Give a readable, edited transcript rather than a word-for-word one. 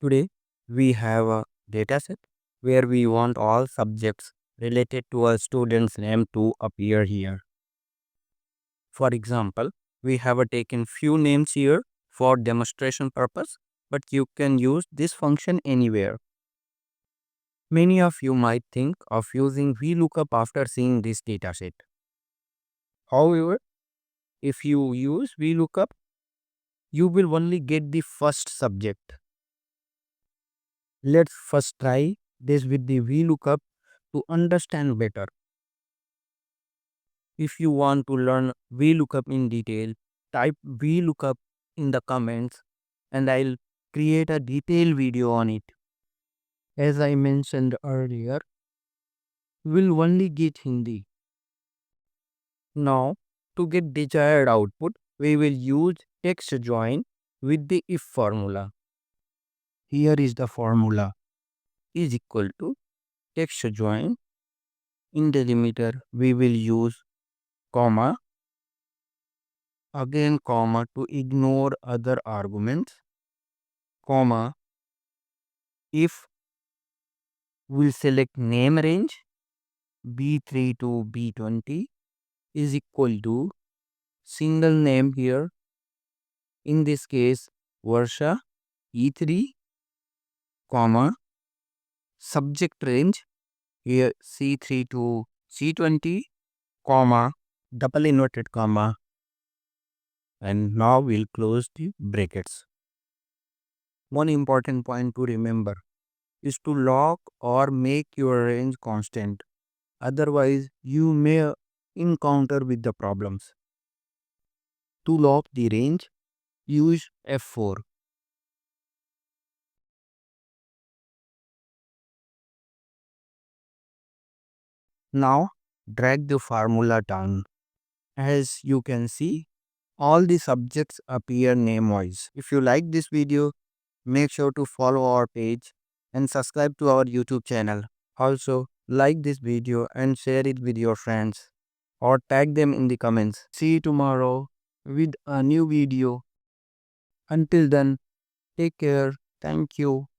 Today, we have a dataset where we want all subjects related to a student's name to appear here. For example, we have taken few names here for demonstration purpose, but you can use this function anywhere. Many of you might think of using VLOOKUP after seeing this dataset. However, if you use VLOOKUP, you will only get the first subject. Let's first try this with the VLOOKUP to understand better. If you want to learn VLOOKUP in detail, type VLOOKUP in the comments and I'll create a detailed video on it. As I mentioned earlier, we'll only get Hindi. Now, to get desired output, we will use text join with the if formula. Here is the formula is equal to text join. In delimiter, we will use comma, again comma to ignore other arguments, comma, if we'll select name range B3 to B20 is equal to single name here, in this case Varsha E3, comma, subject range here C3 to C20, comma, double inverted comma, and now we'll close the brackets. One important point to remember is to lock or make your range constant. Otherwise, you may encounter with the problems. To lock the range, use F4. Now, drag the formula down. As you can see, all the subjects appear name-wise. If you like this video, make sure to follow our page and subscribe to our YouTube channel. Also, like this video and share it with your friends or tag them in the comments. See you tomorrow with a new video. Until then, take care. Thank you.